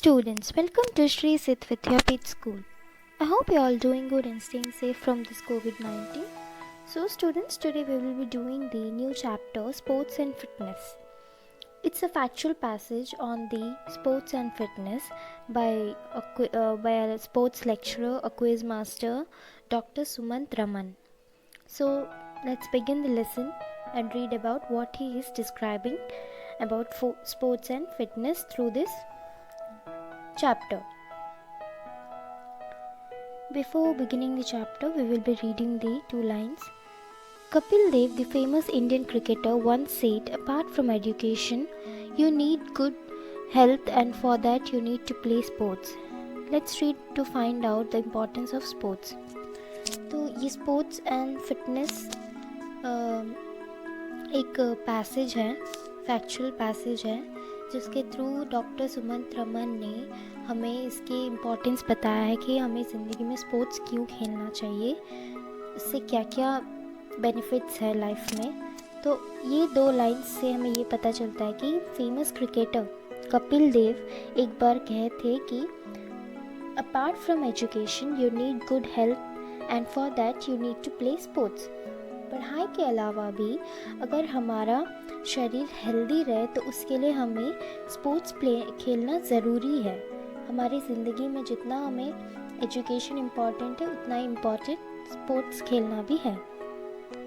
students, welcome to Shri Sit Vidyapith School. I hope you are all doing good and staying safe from this COVID-19. So students, today we will be doing the new chapter Sports and Fitness. It's a factual passage on the sports and fitness by a sports lecturer, a quiz master, Dr. Sumant Raman. So let's begin the lesson and read about what he is describing about sports and fitness through this chapter. Before beginning the chapter, we will be reading the two lines. Kapil Dev, the famous Indian cricketer, once said, apart from education, you need good health, and for that you need to play sports. Let's read to find out the importance of sports. तो ये sports and fitness एक passage है, factual passage है, जिसके through doctor Sumant Raman ने हमें इसकी importance बताया है कि हमें ज़िंदगी में स्पोर्ट्स क्यों खेलना चाहिए, इससे क्या क्या बेनिफिट्स है लाइफ में. तो ये दो लाइन्स से हमें ये पता चलता है कि फेमस क्रिकेटर कपिल देव एक बार कहे थे कि apart from education you need good health and for that you need to play sports. पढ़ाई के अलावा भी अगर हमारा शरीर हेल्दी रहे तो उसके लिए हमें स्पोर्ट्स खेलना ज़रूरी है. हमारी ज़िंदगी में जितना हमें एजुकेशन इम्पॉर्टेंट है उतना ही इम्पॉर्टेंट स्पोर्ट्स खेलना भी है.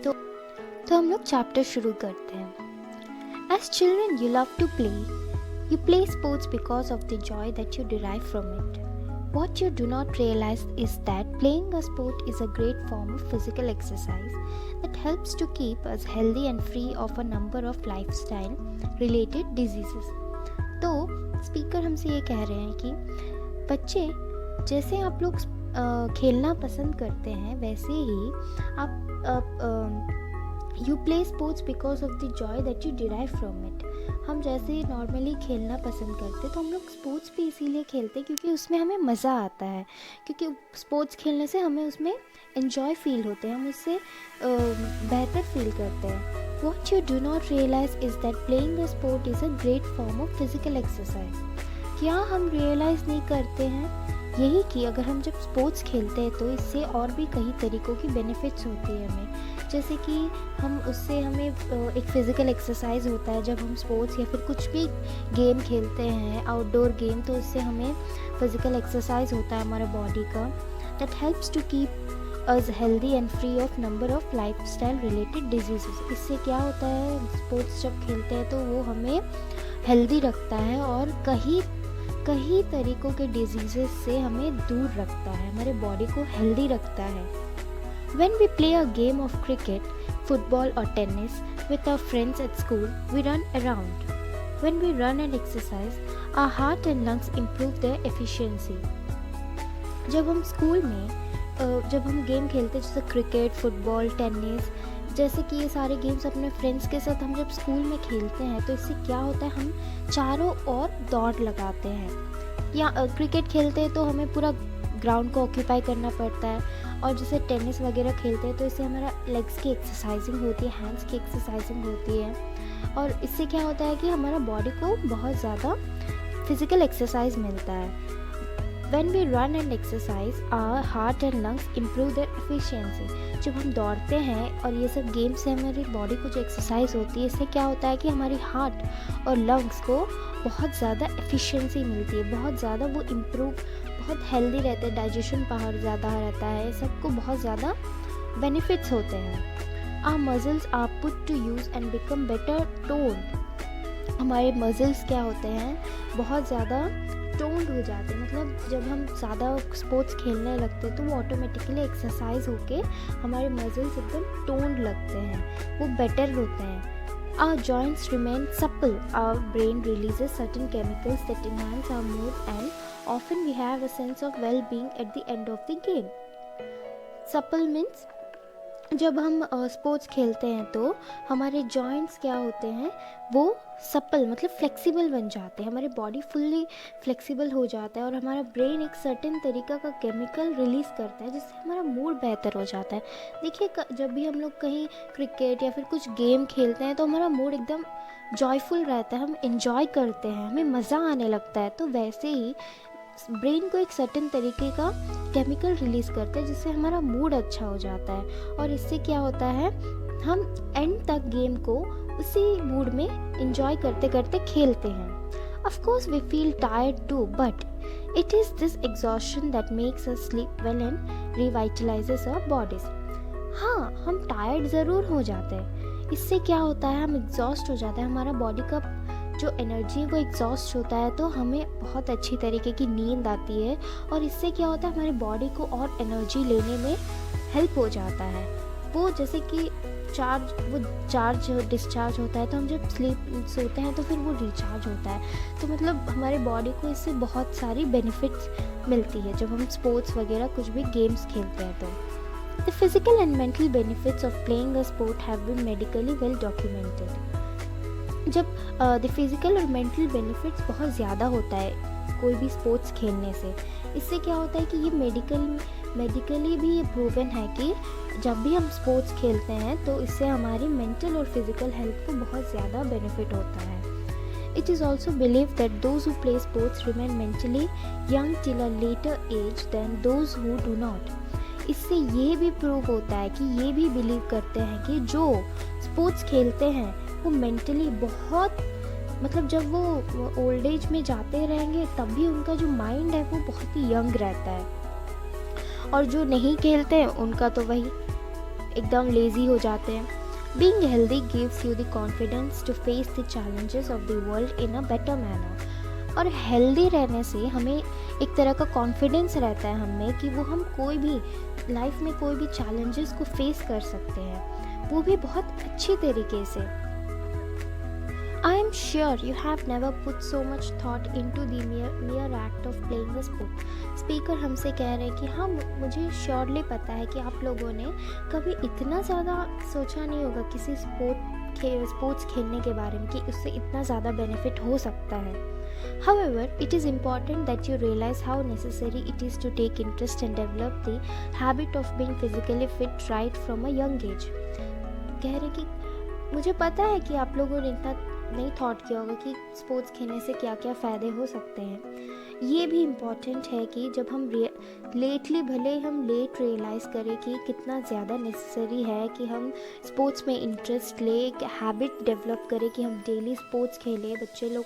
तो हम लोग चैप्टर शुरू करते हैं. As children you love to play. You play sports because of the joy that you derive from it. What you do not realize is that playing a sport is a great form of physical exercise that helps to keep us healthy and free of a number of lifestyle related diseases. तो speaker हमसे ये कह रहे हैं कि बच्चे, जैसे आप लोग खेलना पसंद करते हैं वैसे ही आप you play sports because of the joy that you derive from it. हम जैसे नॉर्मली खेलना पसंद करते तो हम लोग स्पोर्ट्स भी इसीलिए खेलते क्योंकि उसमें हमें मज़ा आता है, क्योंकि स्पोर्ट्स खेलने से हमें उसमें एंजॉय फील होते हैं, हम उससे बेहतर फील करते हैं. What you do not realize is that playing a sport is a great form of physical exercise. क्या हम रियलाइज़ नहीं करते हैं यही कि अगर हम जब स्पोर्ट्स खेलते हैं तो इससे और भी कई तरीक़ों की बेनिफिट्स होती है हमें. जैसे कि हम उससे हमें एक फ़िज़िकल एक्सरसाइज होता है जब हम स्पोर्ट्स या फिर कुछ भी गेम खेलते हैं, आउटडोर गेम, तो उससे हमें फ़िज़िकल एक्सरसाइज होता है हमारे बॉडी का. That helps to keep us healthy and free of number of lifestyle related diseases. इससे क्या होता है, स्पोर्ट्स जब खेलते हैं तो वो हमें हेल्दी रखता है और कई तरीक़ों के डिजीज़ेस से हमें दूर रखता है, हमारे बॉडी को हेल्दी रखता है. When we play a game of cricket, football or tennis with our friends at school, we run around. When we run and exercise, our heart and lungs improve their efficiency. जब हम school में जब हम game खेलते हैं जैसे cricket, football, tennis, जैसे कि ये सारे गेम्स अपने फ्रेंड्स के साथ हम जब स्कूल में खेलते हैं तो इससे क्या होता है, हम चारों ओर दौड़ लगाते हैं. या क्रिकेट खेलते हैं तो हमें पूरा ग्राउंड को ऑक्यूपाई करना पड़ता है, और जैसे टेनिस वगैरह खेलते हैं तो इससे हमारा लेग्स की एक्सरसाइजिंग होती है, हैंड्स की एक्सरसाइजिंग होती है, और इससे क्या होता है कि हमारा बॉडी को बहुत ज़्यादा फिज़िकल एक्सरसाइज मिलता है. When we run and exercise, our heart and lungs improve their efficiency. जब हम दौड़ते हैं और ये सब गेम से हमारी बॉडी को जो एक्सरसाइज होती है, इससे क्या होता है कि हमारी हार्ट और लंग्स को बहुत ज़्यादा एफिशिएंसी मिलती है, बहुत ज़्यादा वो इम्प्रूव, बहुत हेल्दी रहते हैं, डाइजेशन पावर ज़्यादा रहता है, सबको बहुत ज़्यादा बेनिफिट्स होते हैं. Our muscles are put to use and become better toned. हमारे मसल्स क्या होते हैं, बहुत ज़्यादा टोन्ड हो जाते हैं. मतलब जब हम ज़्यादा स्पोर्ट्स खेलने लगते हैं तो वो ऑटोमेटिकली एक्सरसाइज होके हमारे मसल्स एकदम टोन्ड लगते हैं, वो बेटर होते हैं. Our joints remain supple. Our brain releases certain chemicals that enhance our mood, and often we have a sense of well-being at the end of the game. Supple means जब हम sports खेलते हैं तो हमारे joints क्या होते हैं, वो सप्पल मतलब फ्लेक्सिबल बन जाते हैं, हमारे बॉडी फुल्ली फ्लेक्सिबल हो जाता है और हमारा ब्रेन एक सर्टेन तरीका का केमिकल रिलीज़ करता है जिससे हमारा मूड बेहतर हो जाता है। देखिए जब भी हम लोग कहीं क्रिकेट या फिर कुछ गेम खेलते हैं तो हमारा मूड एकदम जॉयफुल रहता है, हम इन्जॉय करते हैं, हमें मज़ा आने लगता है। तो वैसे ही ब्रेन को एक सर्टेन तरीके का केमिकल रिलीज़ करते हैं जिससे हमारा मूड अच्छा हो जाता है और इससे क्या होता है, हम एंड तक गेम को उसी मूड में एंजॉय करते करते खेलते हैं। Of course we feel tired too, but it is this exhaustion that makes us sleep well and revitalises our bodies. हाँ, हम टायर्ड ज़रूर हो जाते हैं, इससे क्या होता है, हम एग्जॉस्ट हो जाते हैं, हमारा बॉडी का जो एनर्जी है वो एग्जॉस्ट होता है, तो हमें बहुत अच्छी तरीके की नींद आती है और इससे क्या होता है, हमारी बॉडी को और एनर्जी लेने में हेल्प हो जाता है। वो जैसे कि चार्ज डिस्चार्ज होता है, तो हम जब सोते हैं तो फिर वो रिचार्ज होता है। तो मतलब हमारे बॉडी को इससे बहुत सारी बेनिफिट्स मिलती है जब हम स्पोर्ट्स वगैरह कुछ भी गेम्स खेलते हैं। तो the physical and mental benefits of playing a sport have been medically well documented. जब द फिज़िकल और मेंटल बेनिफिट्स बहुत ज़्यादा होता है कोई भी स्पोर्ट्स खेलने से, इससे क्या होता है कि ये मेडिकली भी ये प्रूवन है कि जब भी हम स्पोर्ट्स खेलते हैं तो इससे हमारी मेंटल और फिज़िकल हेल्थ को बहुत ज़्यादा बेनिफिट होता है। It is also believe that those who play sports remain mentally young till a later age than those who do not. इससे ये भी प्रूव होता है कि ये भी बिलीव करते हैं कि जो स्पोर्ट्स खेलते हैं वो मेंटली बहुत मतलब जब वो ओल्ड एज में जाते रहेंगे तब भी उनका जो माइंड है वो बहुत ही यंग रहता है, और जो नहीं खेलते हैं उनका तो वही एकदम लेज़ी हो जाते हैं। Being healthy gives you the confidence to face the challenges of the world in a better manner. और हेल्दी रहने से हमें एक तरह का कॉन्फिडेंस रहता है हमें कि वो हम कोई भी लाइफ में कोई भी चैलेंजेस को फेस कर सकते हैं, वो भी बहुत अच्छी तरीके से। I am sure you have never put so much thought into the mere act of playing a sport. Speaker हमसे कह रहे हैं कि हाँ, मुझे श्योरली पता है कि आप लोगों ने कभी इतना ज़्यादा सोचा नहीं होगा किसी स्पोर्ट्स खेलने के बारे में कि उससे इतना ज़्यादा बेनिफिट हो सकता है। However, it is important that you realize how necessary it is to take interest and develop the habit of being physically fit right from a young age. कह रहे कि मुझे पता है कि आप लोगों ने इतना नहीं थॉट किया होगा कि स्पोर्ट्स खेलने से क्या क्या फ़ायदे हो सकते हैं। ये भी इम्पॉर्टेंट है कि जब हम भले हम लेट रियलाइज़ करें कि कितना ज़्यादा नेसेसरी है कि हम स्पोर्ट्स में इंटरेस्ट ले, एक हैबिट डेवलप करें कि हम डेली स्पोर्ट्स खेलें, बच्चे लोग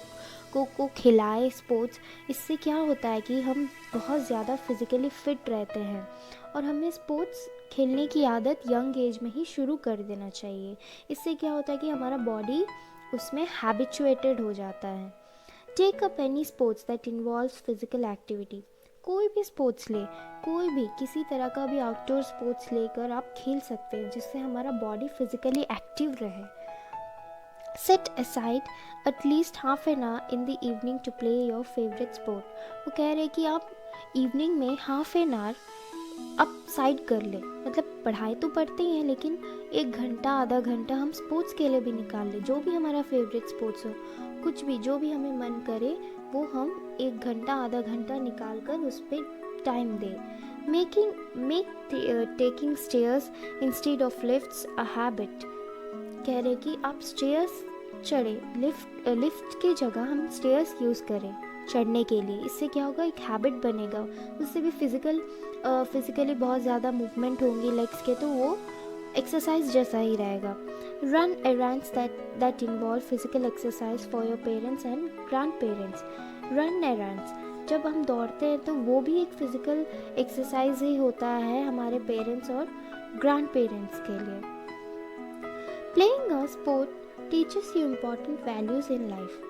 को खिलाए स्पोर्ट्स। इससे क्या होता है कि हम बहुत ज़्यादा फिज़िकली फ़िट रहते हैं और हमें स्पोर्ट्स खेलने की आदत यंग एज में ही शुरू कर देना चाहिए। इससे क्या होता है कि हमारा बॉडी उसमें हैबिचुएटेड हो जाता है। Take up any sports that involves physical activity. कोई भी स्पोर्ट्स ले, कोई भी किसी तरह का भी आउटडोर स्पोर्ट्स लेकर आप खेल सकते हैं जिससे हमारा बॉडी फिजिकली एक्टिव रहे। Set aside at least half an hour in the evening to play your favourite sport. वो कह रहे हैं कि आप इवनिंग में हाफ एन आवर आप साइड कर ले, मतलब पढ़ाई तो पढ़ते ही हैं लेकिन 1 घंटा आधा घंटा हम स्पोर्ट्स के लिए भी निकाल ले। जो भी हमारा फेवरेट स्पोर्ट्स हो, कुछ भी जो भी हमें मन करे वो हम 1 घंटा आधा घंटा निकाल कर उस पर time they. Make taking stairs instead of lifts a habit. कह रहे कि आप स्टेयर्स चढ़े, लिफ्ट की जगह हम स्टेयर्स यूज़ करें चढ़ने के लिए। इससे क्या होगा, एक हैबिट बनेगा, उससे भी फिज़िकली बहुत ज़्यादा मूवमेंट होंगी लेग्स के, तो वो एक्सरसाइज जैसा ही रहेगा। Run errands that involve physical exercise for your parents and grandparents. Run errands, जब हम दौड़ते हैं तो वो भी एक फ़िज़िकल एक्सरसाइज ही होता है हमारे पेरेंट्स और ग्रैंड पेरेंट्स के लिए। Playing a sport teaches you important values in life.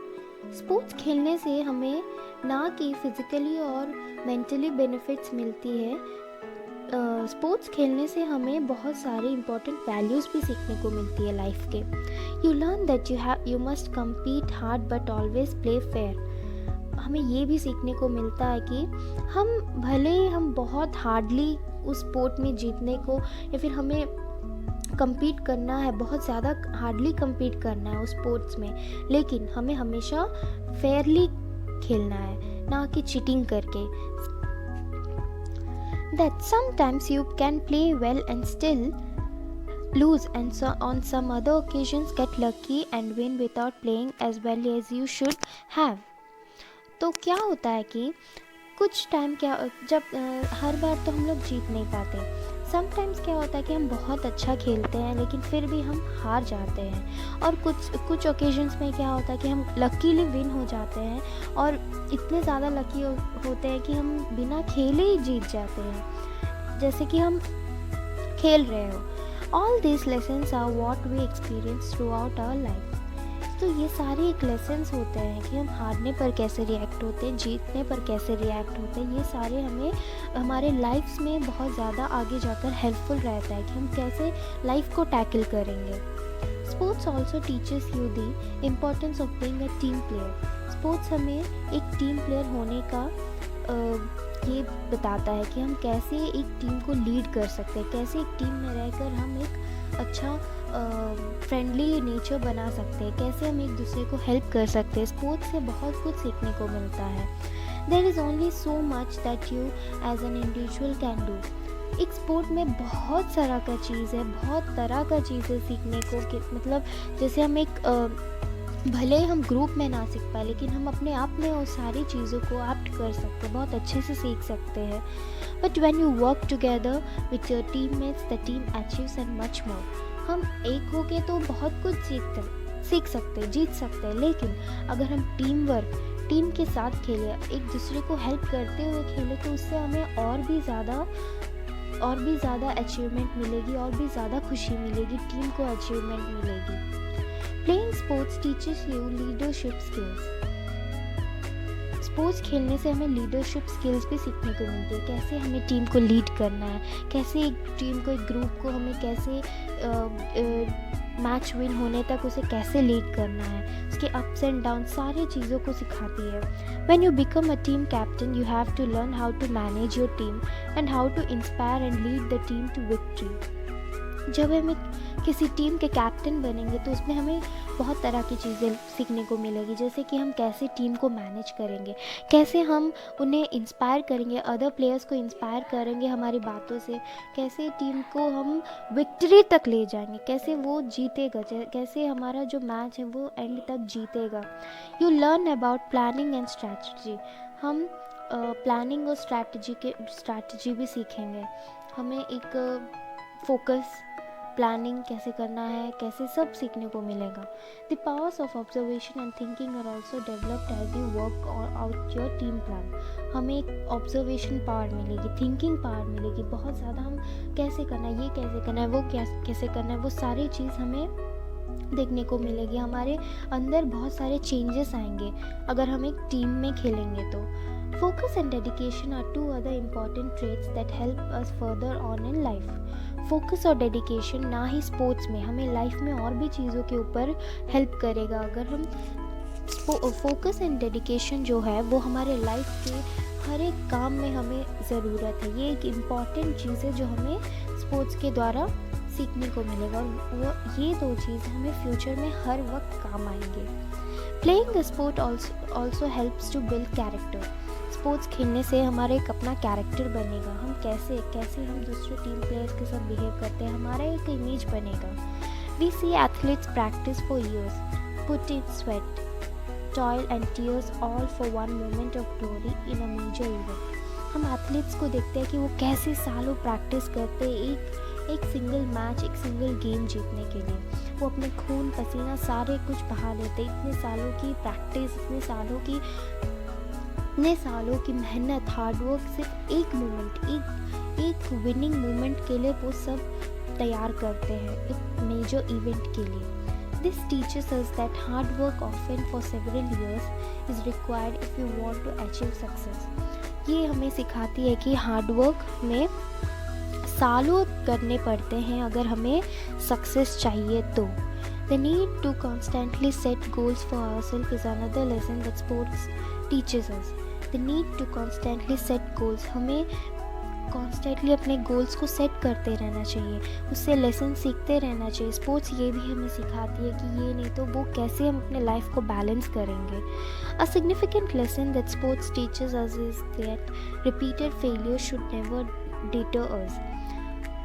Sports खेलने से हमें ना कि फिज़िकली और मेंटली बेनिफिट्स मिलती है, स्पोर्ट्स खेलने से हमें बहुत सारे इंपॉर्टेंट वैल्यूज़ भी सीखने को मिलती है लाइफ के। You learn that you must compete hard but always play fair. हमें ये भी सीखने को मिलता है कि हम भले हम बहुत हार्डली उस स्पोर्ट में जीतने को, या फिर हमें compete करना है, बहुत ज़्यादा हार्डली compete करना है उस स्पोर्ट्स में, लेकिन हमें हमेशा फेयरली खेलना है, ना कि चीटिंग करके. That sometimes you can play well and still lose, and so on some other occasions get lucky and win without playing as well as you should have. तो क्या होता है कि कुछ टाइम जब हर बार तो हम लोग जीत नहीं पाते. समटाइम्स क्या होता है कि हम बहुत अच्छा खेलते हैं लेकिन फिर भी हम हार जाते हैं, और कुछ ओकेजन्स में क्या होता है कि हम लकीली विन हो जाते हैं, और इतने ज़्यादा लकी होते हैं कि हम बिना खेले ही जीत जाते हैं, जैसे कि हम खेल रहे हो. All this lessons are what we experience throughout our life. तो ये सारे एक लेसन्स होते हैं कि हम हारने पर कैसे रिएक्ट होते हैं, जीतने पर कैसे रिएक्ट होते हैं. ये सारे हमें हमारे लाइफ्स में बहुत ज़्यादा आगे जाकर हेल्पफुल रहता है कि हम कैसे लाइफ को टैकल करेंगे. Sports also teaches you the importance of being a team player. Sports हमें एक टीम प्लेयर होने का ये बताता है कि हम कैसे एक टीम को लीड कर सकते हैं, कैसे एक टीम में रहकर हम एक अच्छा फ्रेंडली नेचर बना सकते हैं, कैसे हम एक दूसरे को हेल्प कर सकते हैं. स्पोर्ट्स से बहुत कुछ सीखने को मिलता है. There is only so much that you as an individual can do. एक स्पोर्ट में बहुत सारा का चीज़ है, बहुत तरह का चीज़ें सीखने को, मतलब जैसे हम एक भले हम ग्रुप में ना सीख पाए लेकिन हम अपने आप में उस सारी चीज़ों को एप्ट कर सकते हैं, बहुत अच्छे से सीख सकते हैं. But when you work together with your teammates the team achieves and much more. हम एक हो के तो बहुत कुछ सीख सकते हैं, जीत सकते हैं, लेकिन अगर हम टीम के साथ खेलें, एक दूसरे को हेल्प करते हुए खेलें, तो उससे हमें और भी ज़्यादा अचीवमेंट मिलेगी, और भी ज़्यादा खुशी मिलेगी, टीम को अचीवमेंट मिलेगी. Playing sports teaches you leadership skills. Sports खेलने से हमें लीडरशिप स्किल्स भी सीखने को मिलती है, कैसे हमें टीम को लीड करना है, कैसे एक टीम को, एक ग्रुप को हमें कैसे मैच विन होने तक उसे कैसे लीड करना है, उसके अप्स एंड डाउन सारी चीज़ों को सिखाती है. When you become a team captain, you have to learn how to manage your team and how to inspire and lead the team to victory. जब हम किसी टीम के कैप्टन बनेंगे तो उसमें हमें बहुत तरह की चीज़ें सीखने को मिलेगी, जैसे कि हम कैसे टीम को मैनेज करेंगे, कैसे हम उन्हें इंस्पायर करेंगे, अदर प्लेयर्स को इंस्पायर करेंगे हमारी बातों से, कैसे टीम को हम विक्ट्री तक ले जाएंगे, कैसे वो जीतेगा, कैसे हमारा जो मैच है वो एंड तक जीतेगा. You learn about planning and strategy. हम प्लानिंग और स्ट्रैटेजी भी सीखेंगे. हमें एक फोकस, प्लानिंग कैसे करना है, कैसे सब सीखने को मिलेगा. The powers of observation and thinking are also developed as you work out your team plan. हमें एक ऑब्जर्वेशन पावर मिलेगी, थिंकिंग पावर मिलेगी, बहुत ज़्यादा हम कैसे करना है, ये कैसे करना है, वो कैसे करना है, वो सारी चीज़ हमें देखने को मिलेगी. हमारे अंदर बहुत सारे चेंजेस आएंगे अगर हम एक टीम में खेलेंगे तो. Focus and dedication are two other important traits that help us further on in life. Focus और डेडिकेशन ना ही स्पोर्ट्स में, हमें लाइफ में और भी चीज़ों के ऊपर हेल्प करेगा. अगर हम फोकस एंड डेडिकेशन जो है वो हमारे लाइफ के हर एक काम में हमें ज़रूरत है. ये एक इम्पॉर्टेंट चीज़ है जो हमें स्पोर्ट्स के द्वारा सीखने को मिलेगा, और ये दो चीज़ हमें फ्यूचर में हर वक्त काम आएंगे. Playing the sport also helps to build character. Sports खेलने से हमारा एक अपना कैरेक्टर बनेगा. हम कैसे हम दूसरे टीम प्लेयर्स के साथ बिहेव करते हैं, हमारा एक इमेज बनेगा. We see athletes practice for years, put in sweat, toil and tears all for one moment of glory in a major event. हम एथलीट्स को देखते हैं कि वो कैसे सालों प्रैक्टिस करते हैं एक सिंगल मैच, एक सिंगल गेम जीतने के लिए. वो अपने खून पसीना सारे कुछ बहा देते. इतने सालों की प्रैक्टिस, इतने सालों की मेहनत, हार्डवर्क, सिर्फ एक मोमेंट, एक विनिंग मोमेंट के लिए वो सब तैयार करते हैं एक मेजर इवेंट के लिए. This teaches us that hard work often for several years is required if you want to achieve success. ये हमें सिखाती है कि हार्ड वर्क में सालों करने पड़ते हैं अगर हमें सक्सेस चाहिए तो. The need to constantly set goals for ourselves is another lesson that sports teaches us. The need to constantly set goals. हमें कॉन्स्टेंटली अपने गोल्स को सेट करते रहना चाहिए, उससे लेसन सीखते रहना चाहिए। स्पोर्ट्स ये भी हमें सिखाती है कि ये नहीं तो वो कैसे हम अपने लाइफ को बैलेंस करेंगे। A significant lesson that sports teaches us is that repeated failure should never deter us.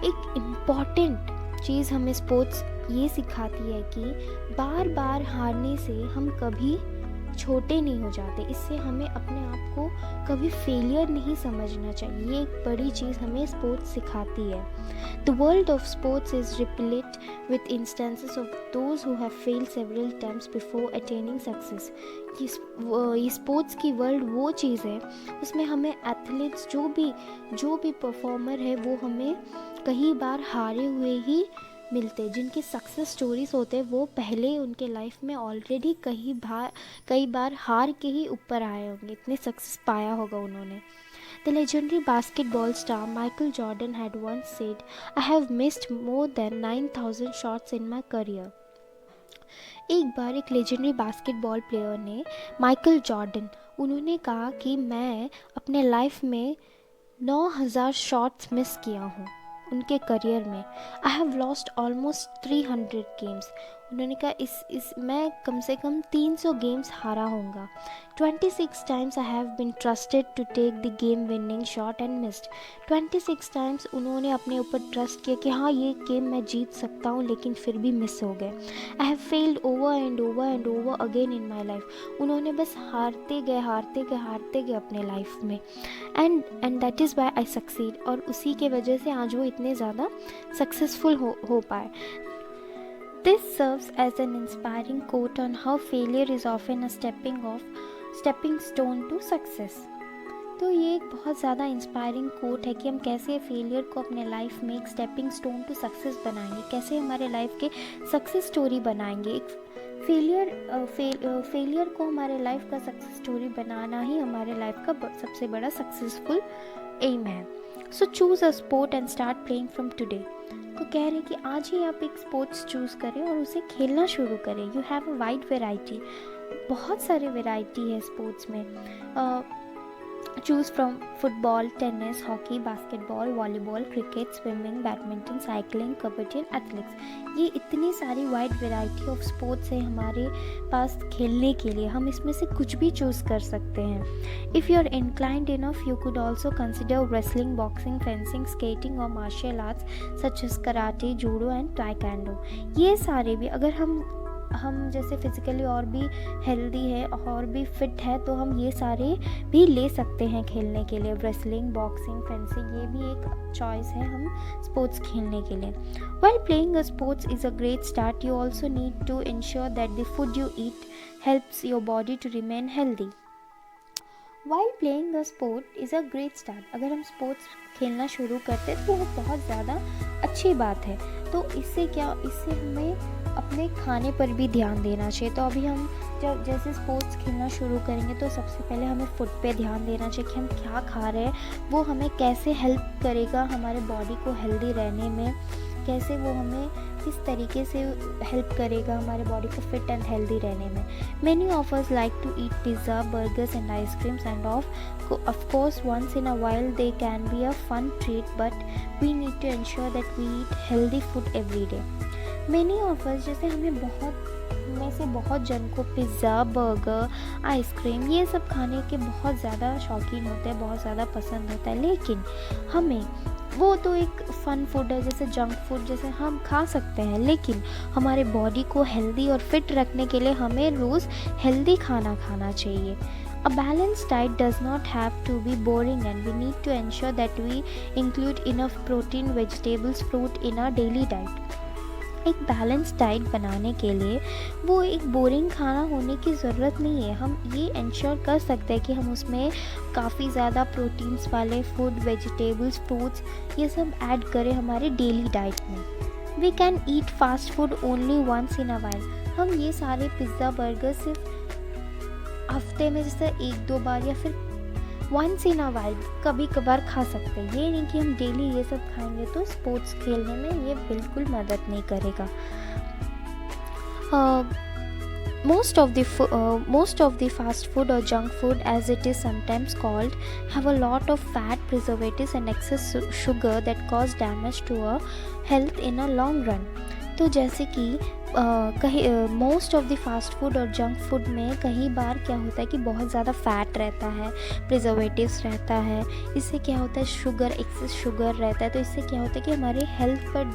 एक इम्पॉर्टेंट चीज़ हमें स्पोर्ट्स ये सिखाती है कि बार बार हारने से हम कभी छोटे नहीं हो जाते। इससे हमें अपने आप को कभी फेलियर नहीं समझना चाहिए। ये एक बड़ी चीज़ हमें स्पोर्ट्स सिखाती है। The world of sports is repellent with instances of those who have failed several times before attaining success. ये स्पोर्ट्स की वर्ल्ड वो चीज़ है उसमें हमें एथलीट्स जो भी परफॉर्मर है वो हमें कई बार हारे हुए ही मिलते, जिनकी सक्सेस स्टोरीज होते हैं वो पहले उनके लाइफ में ऑलरेडी कई बार हार के ही ऊपर आए होंगे, इतने सक्सेस पाया होगा उन्होंने। The legendary basketball star Michael Jordan had once said, "I have missed more than 9,000 shots in my career." एक बार एक लेजेंडरी बास्केटबॉल प्लेयर ने, माइकल जॉर्डन, उन्होंने कहा कि मैं अपने लाइफ में 9,000 शॉट्स मिस किया हूँ उनके करियर में। I have lost almost 300 games. उन्होंने कहा इस मैं कम से कम 300 गेम्स हारा होऊंगा। 26 times I have been trusted to take the game winning shot and missed. 26 times उन्होंने अपने ऊपर ट्रस्ट किया कि हाँ ये गेम मैं जीत सकता हूँ, लेकिन फिर भी मिस हो गए। I have failed over and over again in my life. उन्होंने बस हारते गए अपने लाइफ में। And that is why I succeed. और उसी के वजह से आज वो इतने ज़्यादा सक्सेसफुल हो पाए। This serves as an inspiring quote on how failure is often a stepping stone to success. तो ये एक बहुत ज़्यादा इंस्पायरिंग कोट है कि हम कैसे फेलियर को अपने लाइफ में एक स्टेपिंग स्टोन टू सक्सेस बनाएंगे, कैसे हमारे लाइफ के सक्सेस स्टोरी बनाएंगे। एक फेलियर को हमारे लाइफ का सक्सेस स्टोरी बनाना ही हमारे लाइफ का सबसे बड़ा सक्सेसफुल एम है। सो choose a sport and start playing from today. तो कह रहे हैं कि आज ही आप एक स्पोर्ट्स चूज़ करें और उसे खेलना शुरू करें। You have a wide variety, बहुत सारे वेराइटी है स्पोर्ट्स में। Choose from football, tennis, hockey, basketball, volleyball, cricket, swimming, badminton, cycling, kabaddi and athletics. ये इतनी सारी वाइड वेराइटी ऑफ स्पोर्ट्स है हमारे पास खेलने के लिए। हम इसमें से कुछ भी चूज़ कर सकते हैं। If you are inclined enough you could also consider wrestling, boxing, fencing, skating और martial arts such as karate, judo and taekwondo. ये सारे भी अगर हम जैसे फिज़िकली और भी हेल्दी है और भी फिट है तो हम ये सारे भी ले सकते हैं खेलने के लिए। रेसलिंग, बॉक्सिंग, फेंसिंग, ये भी एक चॉइस है हम स्पोर्ट्स खेलने के लिए। While playing a sports is a great start, you also need to ensure that the food you eat helps your body to remain healthy. While playing a sport is a great start, अगर हम sports खेलना शुरू करते हैं तो वो बहुत ज़्यादा अच्छी बात है। तो इससे हमें अपने खाने पर भी ध्यान देना चाहिए। तो अभी हम जब जैसे स्पोर्ट्स खेलना शुरू करेंगे तो सबसे पहले हमें फूड पे ध्यान देना चाहिए कि हम क्या खा रहे हैं, वो हमें कैसे हेल्प करेगा हमारे बॉडी को हेल्दी रहने में, कैसे वो हमें किस तरीके से हेल्प करेगा हमारे बॉडी को फिट एंड हेल्दी रहने में। Many of us like to eat pizza, burgers and ice creams, and of course once in a while they can be a fun treat, but we need to ensure that we eat healthy food every day. Many of us, जैसे में से बहुत जन को pizza, burger, ice cream ये सब खाने के बहुत ज़्यादा शौकीन होते हैं, बहुत ज़्यादा पसंद होता है, लेकिन हमें वो तो एक फ़न फूड है, जैसे जंक फूड जैसे हम खा सकते हैं, लेकिन हमारे बॉडी को हेल्दी और फिट रखने के लिए हमें रोज़ हेल्दी खाना खाना चाहिए। A balanced diet does not have to be boring, and we need to ensure that we include enough protein, vegetables, fruit in our daily diet. एक बैलेंस डाइट बनाने के लिए वो एक बोरिंग खाना होने की ज़रूरत नहीं है। हम ये इंश्योर कर सकते हैं कि हम उसमें काफ़ी ज़्यादा प्रोटीन्स वाले फूड, वेजिटेबल्स, फ्रूट्स ये सब ऐड करें हमारे डेली डाइट में। We can eat fast food only once in a while. हम ये सारे पिज़्ज़ा, बर्गर सिर्फ हफ्ते में जैसे 1-2 बार या फिर वंस इन अ वाइल कभी कभार खा सकते हैं। ये नहीं कि हम डेली ये सब खाएंगे तो स्पोर्ट्स खेलने में ये बिल्कुल मदद नहीं करेगा। most of the fast food or junk food, as it is sometimes called, have a lot of fat, preservatives and excess sugar that cause damage to our health in a long run. तो जैसे कि कहीं most of the fast food और junk food में कई बार क्या होता है कि बहुत ज़्यादा फैट रहता है, प्रिजर्वेटिव्स रहता है, इससे क्या होता है शुगर, एक्सेस शुगर रहता है, तो इससे क्या होता है कि हमारी हेल्थ पर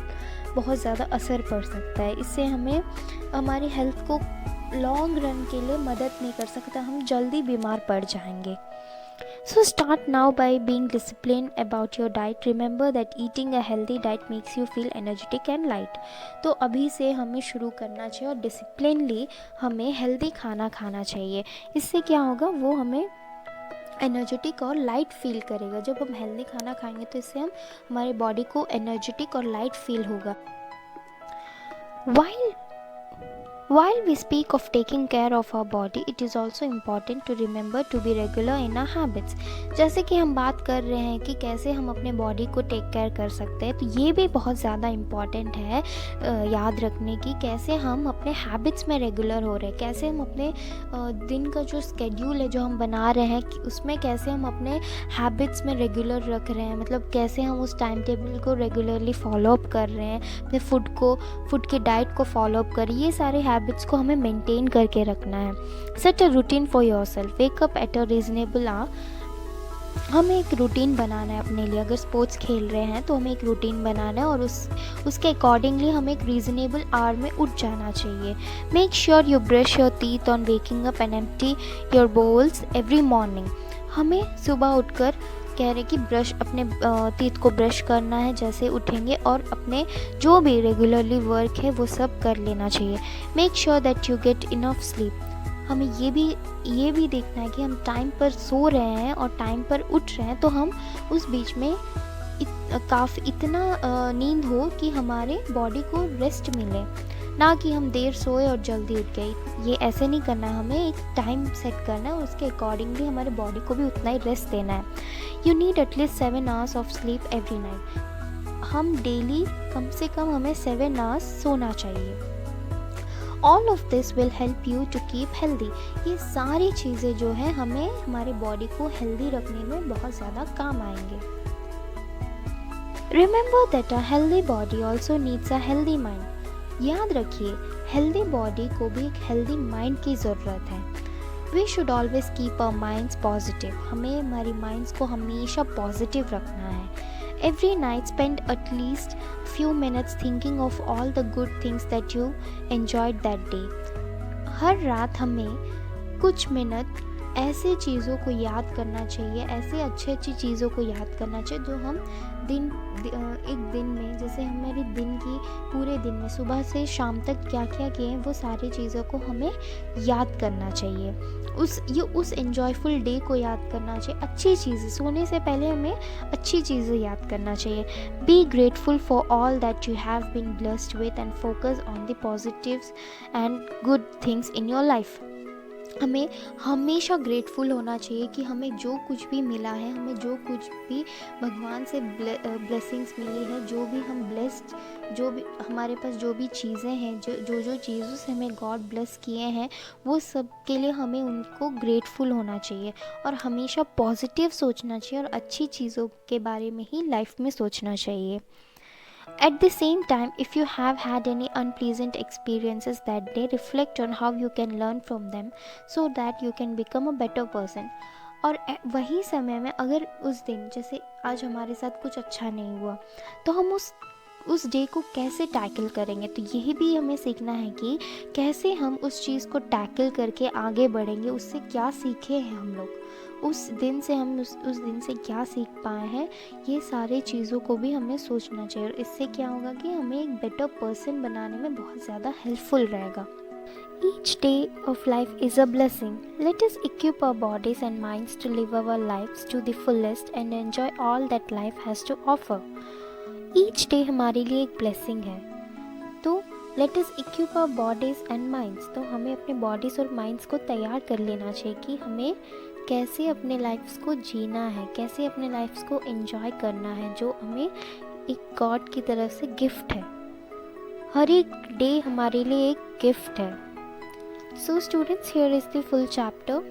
बहुत ज़्यादा असर पड़ सकता है। इससे हमें हमारी हेल्थ को लॉन्ग रन के लिए मदद नहीं कर सकता, हम जल्दी बीमार पड़ जाएंगे। So start now by being disciplined about your diet. Remember that eating a healthy diet makes you feel energetic and light. तो अभी से हमें शुरू करना चाहिए और डिसिप्लिनली हमें हेल्दी खाना खाना चाहिए। इससे क्या होगा, वो हमें एनर्जेटिक और लाइट फील करेगा। जब हम हेल्दी खाना खाएंगे तो इससे हमारे बॉडी को एनर्जेटिक और लाइट फील होगा। While we speak of taking care of our body, it is also important to remember to be regular in our habits. जैसे कि हम बात कर रहे हैं कि कैसे हम अपने बॉडी को टेक केयर कर सकते हैं, तो ये भी बहुत ज़्यादा इम्पॉर्टेंट है याद रखने की, कैसे हम अपने हैबिट्स में रेगुलर हो रहे हैं, कैसे हम अपने दिन का जो स्केड्यूल है जो हम बना रहे हैं उसमें कैसे हम अपने हैबिट्स में रेगुलर रख रहे हैं, मतलब कैसे हम उस टाइम टेबल को रेगुलरली फॉलो अप कर रहे हैं, अपने फूड की डाइट को फॉलो अप कर, ये सारे हैबिट्स को हमें मेंटेन करके रखना है। Set a routine for yourself, wake up at a reasonable hour. हमें एक रूटीन बनाना है अपने लिए। अगर स्पोर्ट्स खेल रहे हैं तो हमें एक रूटीन बनाना है और उसके अकॉर्डिंगली हमें एक रीजनेबल आवर में उठ जाना चाहिए। Make sure you brush your teeth on waking up and empty your bowels every morning. हमें सुबह उठकर कह रहे कि अपने टीथ को ब्रश करना है जैसे उठेंगे, और अपने जो भी रेगुलरली वर्क है वो सब कर लेना चाहिए। Make sure that you get enough sleep. हमें ये भी देखना है कि हम टाइम पर सो रहे हैं और टाइम पर उठ रहे हैं, तो हम उस बीच में इतना नींद हो कि हमारे बॉडी को रेस्ट मिले, ना कि हम देर सोए और जल्दी उठ गए। ये ऐसे नहीं करना है, हमें एक टाइम सेट करना है और उसके अकॉर्डिंगली हमारे बॉडी को भी उतना ही रेस्ट देना है। You need at least 7 hours of sleep every night. हम डेली कम से कम हमें 7 hours सोना चाहिए। All of this will help you to keep healthy. ये सारी चीज़ें जो है हमें हमारे बॉडी को हेल्दी रखने में बहुत ज़्यादा काम आएंगे। Remember that a healthy body also needs a healthy mind. याद रखिए, हेल्दी बॉडी को भी एक हेल्दी माइंड की ज़रूरत है। We should always keep our minds positive. हमें हमारी माइंड्स को हमेशा पॉजिटिव रखना है। Every night spend at least few minutes thinking of all the good things that you enjoyed that day. हर रात हमें कुछ मिनट ऐसे चीज़ों को याद करना चाहिए, ऐसे अच्छी चीज़ों को याद करना चाहिए जो हम एक दिन में, जैसे हमारे दिन की पूरे दिन में सुबह से शाम तक क्या क्या किए हैं वो सारी चीज़ों को हमें याद करना चाहिए। उस एन्जॉयफुल डे को याद करना चाहिए। अच्छी चीज़ें, सोने से पहले हमें अच्छी चीज़ें याद करना चाहिए। Be grateful for all that you have been blessed with and focus on the positives and good things in your life. हमें हमेशा ग्रेटफुल होना चाहिए कि हमें जो कुछ भी मिला है, हमें जो कुछ भी भगवान से ब्लेसिंग्स मिली है, जो भी हम ब्लेस्ड, जो भी हमारे पास जो भी चीज़ें हैं, जो चीज़ों से हमें गॉड ब्लेस किए हैं, वो सब के लिए हमें उनको ग्रेटफुल होना चाहिए और हमेशा पॉजिटिव सोचना चाहिए और अच्छी चीज़ों के बारे में ही लाइफ में सोचना चाहिए। At the same time, if you have had any unpleasant experiences that day, reflect on how you can learn from them so that you can become a better person. और वही समय में अगर उस दिन, जैसे आज हमारे साथ कुछ अच्छा नहीं हुआ, तो हम उस डे को कैसे टैकल करेंगे, तो यही भी हमें सीखना है कि कैसे हम उस चीज़ को टैकल करके आगे बढ़ेंगे, उससे क्या सीखे हैं हम लोग, उस दिन से हम उस दिन से क्या सीख पाए हैं, ये सारे चीज़ों को भी हमें सोचना चाहिए। और इससे क्या होगा कि हमें एक बेटर पर्सन बनाने में बहुत ज़्यादा हेल्पफुल रहेगा। Each day of life is a blessing. Let us equip our bodies and minds to live our lives to the fullest and enjoy all that life has to offer. Each day हमारे लिए एक blessing है, तो let us equip our bodies and minds। तो हमें अपने bodies और minds को तैयार कर लेना चाहिए कि हमें कैसे अपने लाइफ्स को जीना है, कैसे अपने लाइफ्स को एंजॉय करना है, जो हमें एक गॉड की तरफ से गिफ्ट है। हर एक डे हमारे लिए एक गिफ्ट है। So students, here is the full chapter.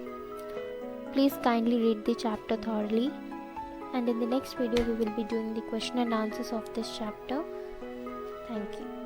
Please kindly read the chapter thoroughly, and in the next video we will be doing the question and answers of this chapter. Thank you.